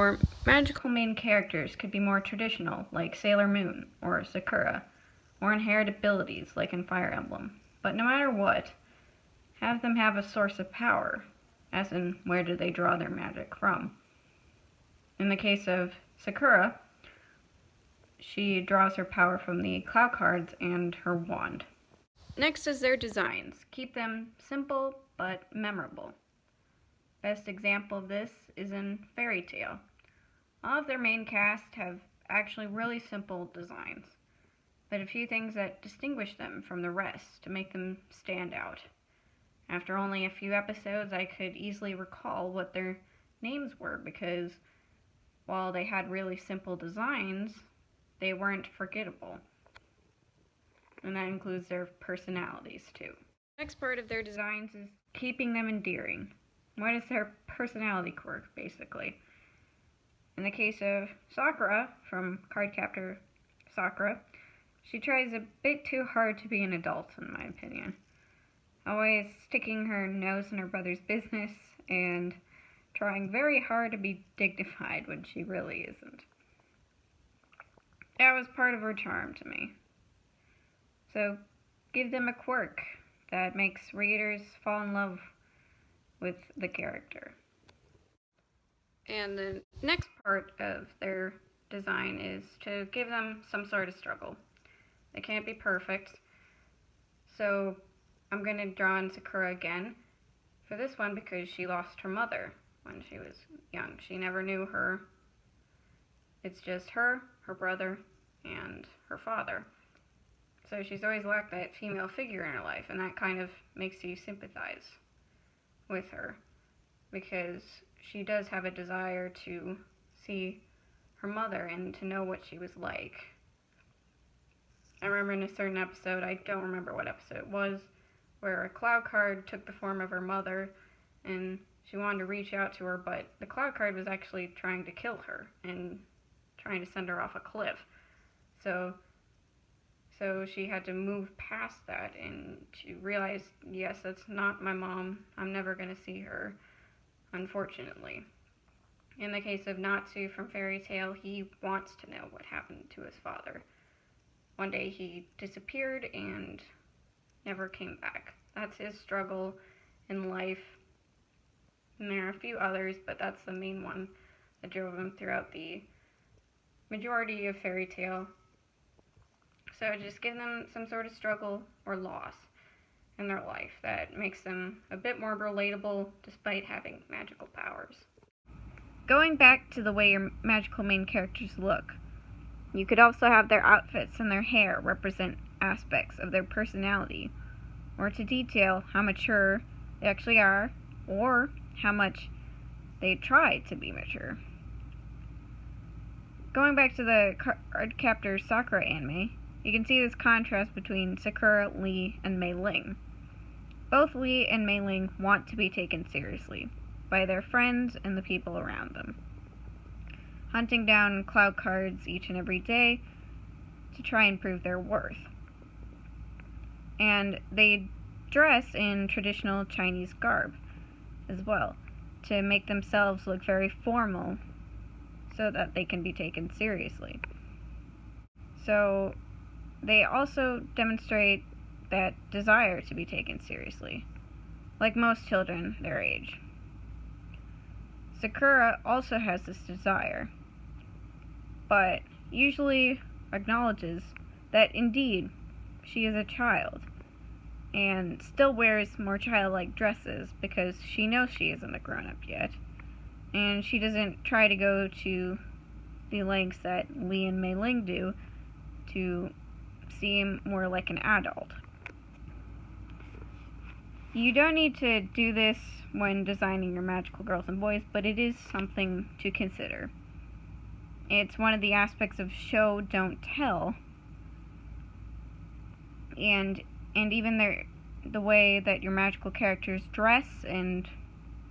Your magical main characters could be more traditional, like Sailor Moon or Sakura, or inherit abilities, like in Fire Emblem. But no matter what, have them have a source of power, as in where do they draw their magic from. In the case of Sakura, she draws her power from the Clow cards and her wand. Next is their designs. Keep them simple but memorable. Best example of this is in Fairy Tail. All of their main cast have actually really simple designs, but a few things that distinguish them from the rest to make them stand out. After only a few episodes, I could easily recall what their names were because while they had really simple designs, they weren't forgettable. And that includes their personalities too. The next part of their designs is keeping them endearing. What is their personality quirk, basically? In the case of Sakura, from Cardcaptor Sakura, she tries a bit too hard to be an adult, in my opinion. Always sticking her nose in her brother's business and trying very hard to be dignified when she really isn't. That was part of her charm to me. So give them a quirk that makes readers fall in love with the character. And the next part of their design is to give them some sort of struggle. They can't be perfect, so I'm going to draw on Sakura again for this one because she lost her mother when she was young. She never knew her. It's just her brother, and her father. So she's always lacked that female figure in her life, and that kind of makes you sympathize with her because she does have a desire to see her mother and to know what she was like. I remember in a certain episode, I don't remember what episode it was, where a Clow card took the form of her mother and she wanted to reach out to her, but the Clow card was actually trying to kill her and trying to send her off a cliff. So she had to move past that and to realize, yes, that's not my mom. I'm never going to see her, unfortunately. In the case of Natsu from Fairy Tail, he wants to know what happened to his father. One day he disappeared and never came back. That's his struggle in life. And there are a few others, but that's the main one that drove him throughout the majority of Fairy Tail. So just give them some sort of struggle or loss in their life that makes them a bit more relatable despite having magical powers. Going back to the way your magical main characters look, you could also have their outfits and their hair represent aspects of their personality, or to detail how mature they actually are, or how much they try to be mature. Going back to the Cardcaptor Sakura anime, you can see this contrast between Sakura, Lee, and Mei Ling. Both Lee and Mei Ling want to be taken seriously by their friends and the people around them, hunting down Clow cards each and every day to try and prove their worth. And they dress in traditional Chinese garb as well to make themselves look very formal so that they can be taken seriously. So they also demonstrate that desire to be taken seriously, like most children their age. Sakura also has this desire, but usually acknowledges that indeed she is a child, and still wears more childlike dresses because she knows she isn't a grown-up yet, and she doesn't try to go to the lengths that Lee and Mei Ling do to seem more like an adult. You don't need to do this when designing your magical girls and boys, but it is something to consider. It's one of the aspects of show don't tell, and even the way that your magical characters dress and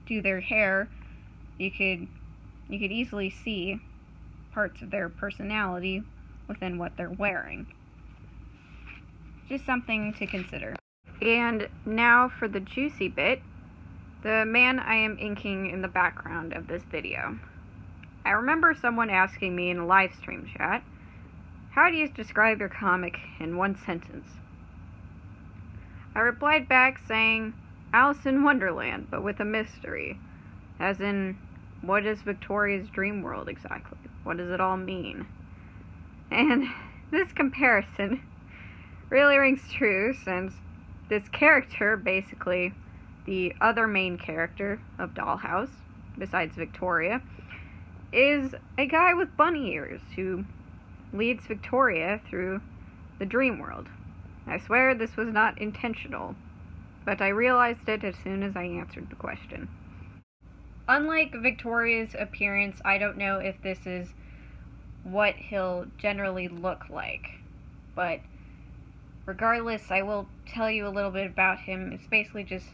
do their hair, you could easily see parts of their personality within what they're wearing. Just something to consider. And now for the juicy bit, the man I am inking in the background of this video. I remember someone asking me in a live stream chat, how do you describe your comic in one sentence? I replied back saying, Alice in Wonderland, but with a mystery. As in, what is Victoria's dream world exactly? What does it all mean? And this comparison really rings true, since this character, basically the other main character of Dollhouse, besides Victoria, is a guy with bunny ears who leads Victoria through the dream world. I swear this was not intentional, but I realized it as soon as I answered the question. Unlike Victoria's appearance, I don't know if this is what he'll generally look like, but regardless, I will tell you a little bit about him. It's basically just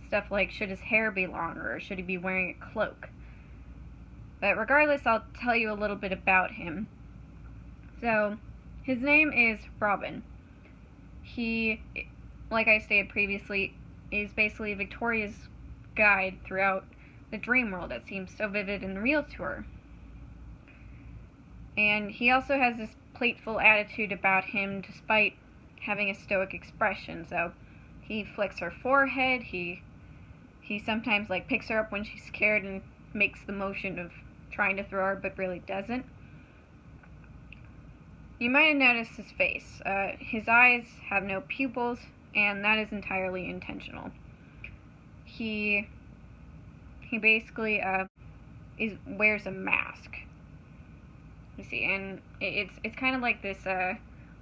stuff like, should his hair be longer, or should he be wearing a cloak? But regardless, I'll tell you a little bit about him. So, his name is Robin. He, like I stated previously, is basically Victoria's guide throughout the dream world that seems so vivid in the real to her. And he also has this playful attitude about him despite having a stoic expression. So he flicks her forehead, he sometimes like picks her up when she's scared and makes the motion of trying to throw her but really doesn't. You might have noticed his face. His eyes have no pupils, and that is entirely intentional. He basically wears a mask. You see, and it's kind of like this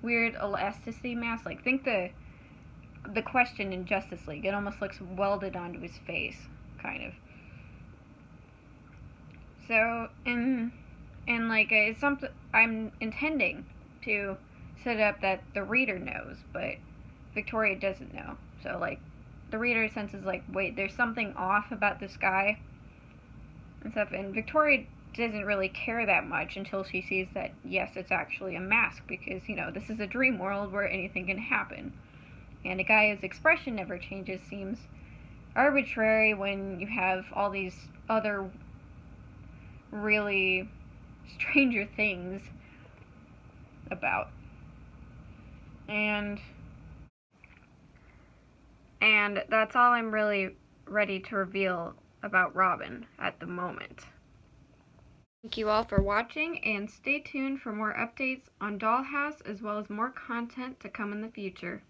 weird elasticity mask. Like, think the Question in Justice League. It almost looks welded onto his face, kind of. So, and like it's something I'm intending to set up that the reader knows, but Victoria doesn't know. So, like, the reader senses, like, wait, there's something off about this guy and stuff, and Victoria doesn't really care that much until she sees that, yes, it's actually a mask, because, you know, this is a dream world where anything can happen. And a guy whose expression never changes seems arbitrary when you have all these other really stranger things about. And that's all I'm really ready to reveal about Robin at the moment. Thank you all for watching, and stay tuned for more updates on Dollhouse as well as more content to come in the future.